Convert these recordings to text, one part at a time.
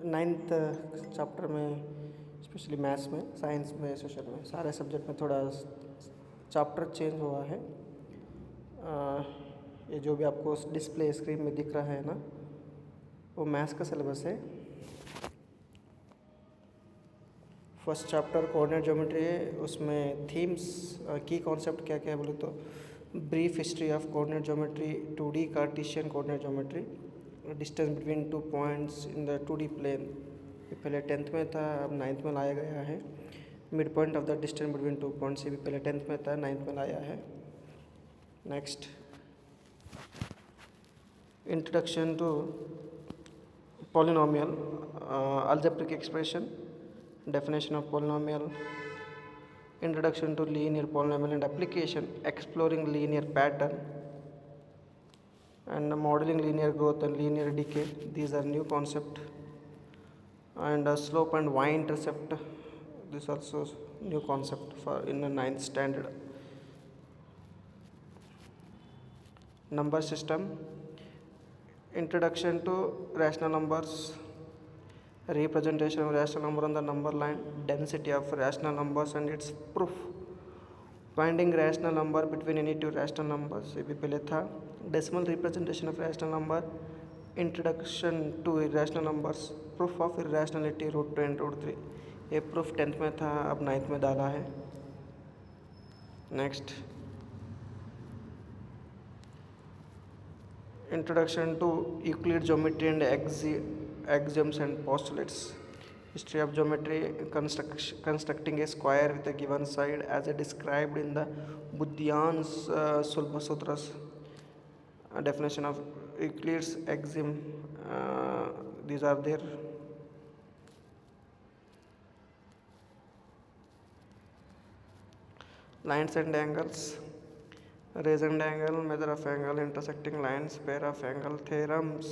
Ninth chapter में, specially maths में, science में, सोशल में, सारे सब्जेक्ट में थोड़ा चैप्टर चेंज हुआ है। ये जो भी आपको डिस्प्ले स्क्रीन में दिख रहा है ना, वो मैथ्स का सिलेबस है। फर्स्ट चैप्टर कोऑर्डिनेट ज्योमेट्री है, उसमें थीम्स की कॉन्सेप्ट क्या क्या है बोले तो brief history of coordinate geometry, 2D cartesian coordinate geometry, distance between 2 points in the 2D plane. ये पहले 10th में था, अब 9th में लाया गया है। Mid point of the distance between 2 points, ये भी पहले 10th में था, 9th में लाया है। Next, introduction to polynomial, algebraic expression, definition of polynomial, introduction to linear polynomial and application, exploring linear pattern, and modeling linear growth and linear decay. These are new concept. And slope and y-intercept, this also new concept for in the 9th standard. Number system, introduction to rational numbers, representation of rational number on the number line, density of rational numbers and its proof, finding rational number between any two rational numbers, ये भी पहले था। decimal representation of rational number, introduction to irrational numbers, proof of irrationality √2 and √3, ये proof 10th में था, अब 9th में डाला है। next, introduction to Euclid geometry and axioms and postulates, history of geometry, constructing a square with a given side as described in the Buddhian's Sulbha Sutras, definition of Euclid's axiom, these are there. Lines and angles, raise and angle, measure of angle, intersecting lines, pair of angle, theorems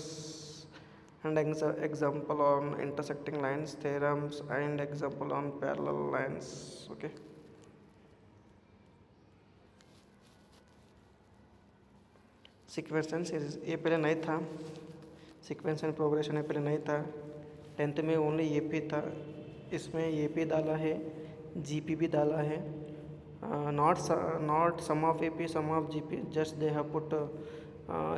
and example on intersecting lines, theorems and example on parallel lines. Okay, sequence and series, ये पहले नहीं था। Sequence and progression ये पहले नहीं था, 10th में only ये पी था, इसमें ये पी डाला है, जीपी भी डाला है। not sum of AP, sum of GP, just they have put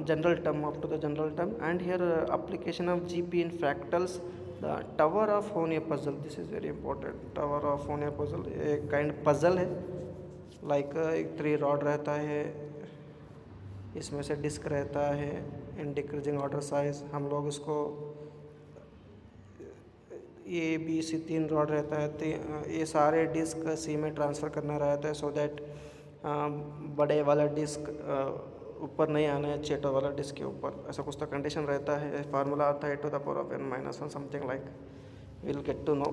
general term up to the general term, and here application of GP in fractals, the tower of Honia puzzle, this is very important। tower of Honia puzzle एक kind puzzle है, like एक 3 rod रहता है, इसमें से disc रहता है in decreasing order size, हम लोग इसको ABC 3 रॉड रहता है, ये सारे डिस्क C में ट्रांसफ़र करना रहता है, सो दैट बड़े वाला डिस्क ऊपर नहीं आना है छोटा वाला डिस्क के ऊपर, ऐसा कुछ तो कंडीशन रहता है। फार्मूला आता है 2n-1 something like, will get to know.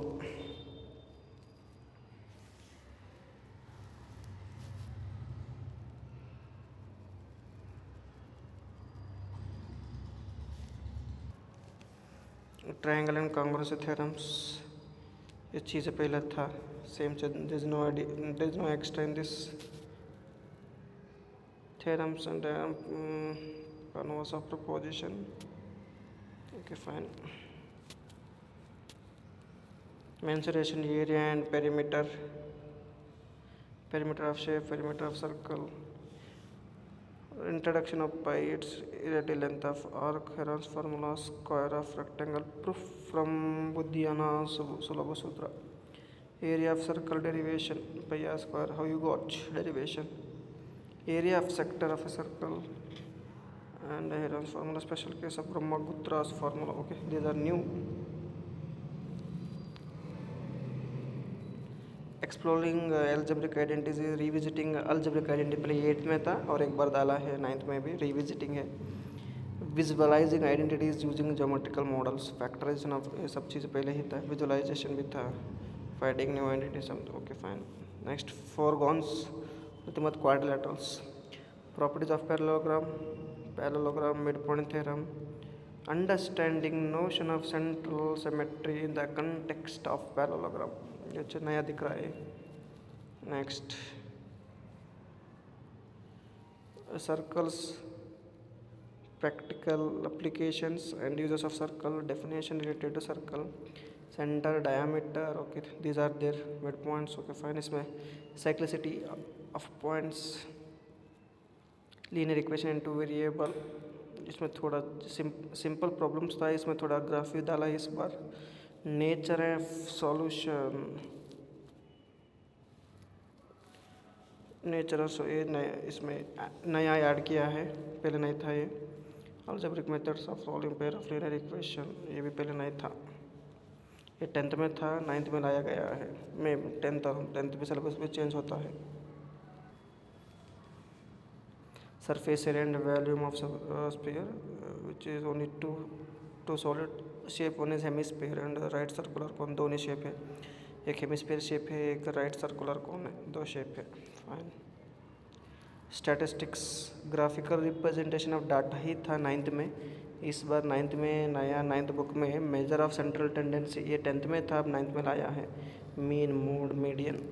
Triangle and congruency theorems, ये चीज़ पहले था, same there is no extra in this theorems and converse of proposition. Okay fine. Mensuration area and perimeter, perimeter of shape, perimeter of circle, introduction of pi, its relative length of arc, Heron's formula, square of rectangle, proof from Buddhayana Sulabha Sutra, area of circle derivation, pi r square, how you got derivation, area of sector of a circle, and Heron's formula, special case of Brahmagutra's formula. Okay, these are new. Exploring algebraic identity, revisiting algebraic identity, पहले 8th में था और एक बार डाला है 9th में भी, revisiting है। Visualising identities using geometrical models, factorisation of, ये सब चीज़ पहले ही था, विजुअलाइजेशन भी था, finding new identities. Okay fine. Next, polygons ultimate quadrilaterals, properties of parallelogram, midpoint theorem, understanding notion of central symmetry in the context of parallelogram, ये नया दिख रहा है। Next, circles practical applications and uses of circle, definition related to circle, center, diameter. Okay, these are their midpoints. Okay, fine. इसमें cyclicity of points, linear equation into variable, इसमें थोड़ा simple problems था, इसमें थोड़ा ग्राफ भी डाला है इस बार। नेचर है सॉल्यूशन, नेचर सो ये नया इसमें नया ऐड किया है, पहले नहीं था ये। Algebraic methods of solving pair of linear equation, ये भी पहले नहीं था, ये 10th में था, 9th में लाया गया है। मैं 10th में सिलेबस भी चेंज होता है। Surface area and volume of sphere which is only two solid shape, one is hemisphere and right circular cone, दोनों शेप है, एक हेमिस्फीयर शेप है, एक राइट सर्कुलर कौन है, दो शेप है। Fine. Statistics, graphical representation of data ही था 9th में, इस बार 9th में नया 9th बुक में मेजर ऑफ सेंट्रल टेंडेंसी, ये 10th में था, अब 9th में लाया है। Mean, mode, median.